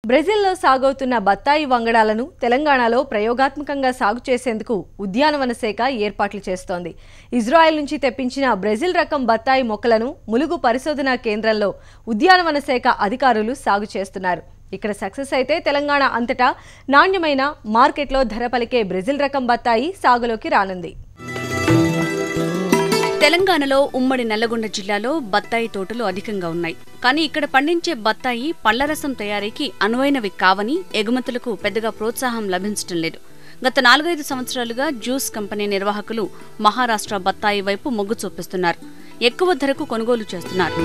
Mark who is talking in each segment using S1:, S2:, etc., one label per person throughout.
S1: బ్రెజిల్లో సాగవుతున్న బత్తాయి వంగడాలను తెలంగాణలో ప్రయోగాత్మకంగా సాగు చేసేందుకు ఉద్యానవన శాఖ ఏర్పాట్లు చేస్తోంది. ఇజ్రాయెల్ నుంచి తెప్పించిన బ్రెజిల్ రకం బత్తాయి మొక్కలను ములుగు పరిశోధనా కేంద్రంలో ఉద్యానవన శాఖ అధికారులు సాగు చేస్తున్నారు. ఇక్కడ సక్సెస్ అయితే తెలంగాణ అంతటా నాణ్యమైన మార్కెట్లో ధర పలికే బ్రెజిల్ రకం బత్తాయి సాగులోకి రానుంది.
S2: తెలంగాణలో ఉమ్మడి నల్లగొండ జిల్లాలో బత్తాయి తోటలు అధికంగా ఉన్నాయి. కానీ ఇక్కడ పండించే బత్తాయి పళ్లరసం తయారీకి అనువైనవి కావని ఎగుమతులకు పెద్దగా ప్రోత్సాహం లభించడం లేదు. గత 4-5 సంవత్సరాలుగా జ్యూస్ కంపెనీ నిర్వాహకులు మహారాష్ట్ర బత్తాయి వైపు మొగ్గు చూపిస్తున్నారు. ఎక్కువ ధరకు కొనుగోలు చేస్తున్నారు.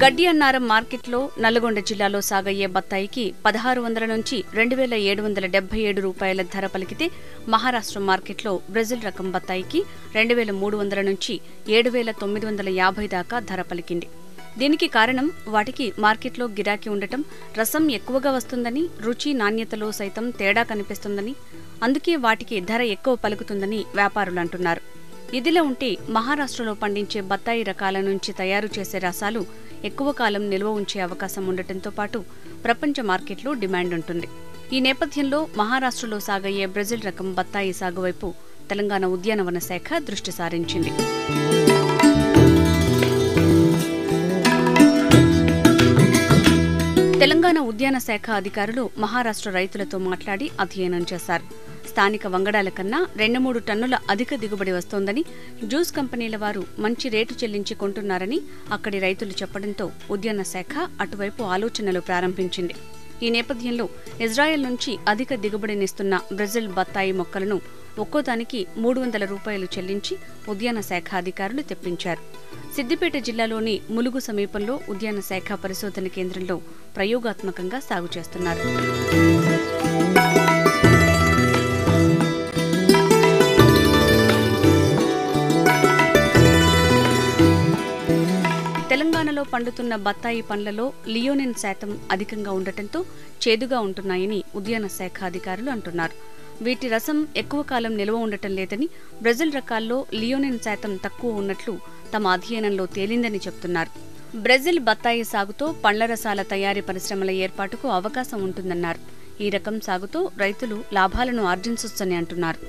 S2: గడ్డి అన్నారం మార్కెట్లో నల్లగొండ జిల్లాలో సాగయ్యే బత్తాయికి 1600 నుంచి 2777 రూపాయల ధర పలికితే మహారాష్ట్ర మార్కెట్లో బ్రెజిల్ రకం బత్తాయికి 2300 నుంచి 7950 దాకా ధర పలికింది. దీనికి కారణం వాటికి మార్కెట్లో గిరాకీ ఉండటం, రసం ఎక్కువగా వస్తుందని, రుచి నాణ్యతలో సైతం తేడా కనిపిస్తుందని, అందుకే వాటికి ధర ఎక్కువ పలుకుతుందని వ్యాపారులు అంటున్నారు. ఇదిలా ఉంటే మహారాష్ట్రలో పండించే బత్తాయి రకాల నుంచి తయారు చేసే రసాలు ఎక్కువ కాలం నిల్వ ఉంచే అవకాశం ఉండటంతో పాటు ప్రపంచ మార్కెట్లో డిమాండ్ ఉంటుంది. ఈ నేపథ్యంలో మహారాష్ట్రలో సాగయ్యే బ్రెజిల్ రకం బత్తాయి సాగు వైపు తెలంగాణ ఉద్యానవన శాఖ దృష్టి సారించింది. తెలంగాణ ఉద్యాన శాఖ అధికారులు మహారాష్ట్ర రైతులతో మాట్లాడి అధ్యయనం చేశారు. స్థానిక వంగడాల కన్నా 2-3 టన్నుల అధిక దిగుబడి వస్తోందని, జ్యూస్ కంపెనీల వారు మంచి రేటు చెల్లించి కొంటున్నారని అక్కడి రైతులు చెప్పడంతో ఉద్యాన శాఖ అటువైపు ఆలోచనలు ప్రారంభించింది. ఈ నేపథ్యంలో ఇజ్రాయెల్ నుంచి అధిక దిగుబడినిస్తున్న బ్రెజిల్ బత్తాయి మొక్కలను ఒక్కోదానికి 300 రూపాయలు చెల్లించి ఉద్యాన శాఖ అధికారులు తెప్పించారు. సిద్దిపేట జిల్లాలోని ములుగు సమీపంలో ఉద్యాన శాఖ పరిశోధన కేంద్రంలో ప్రయోగాత్మకంగా సాగు చేస్తున్నారు. తెలంగాణలో పండుతున్న బత్తాయి పండ్లలో లియోనిన్ శాతం అధికంగా ఉండటంతో చేదుగా ఉంటున్నాయని ఉద్యాన శాఖ అధికారులు అంటున్నారు. వీటి రసం ఎక్కువ కాలం నిల్వ ఉండటం లేదని, బ్రెజిల్ రకాల్లో లియోనిన్ శాతం తక్కువ ఉన్నట్లు తమ అధ్యయనంలో తేలిందని చెప్తున్నారు. బ్రెజిల్ బత్తాయి సాగుతో పండ్ల రసాల తయారీ పరిశ్రమల ఏర్పాటుకు అవకాశం ఉంటుందన్నారు. ఈ రకం సాగుతో రైతులు లాభాలను ఆర్జించొచ్చని అంటున్నారు.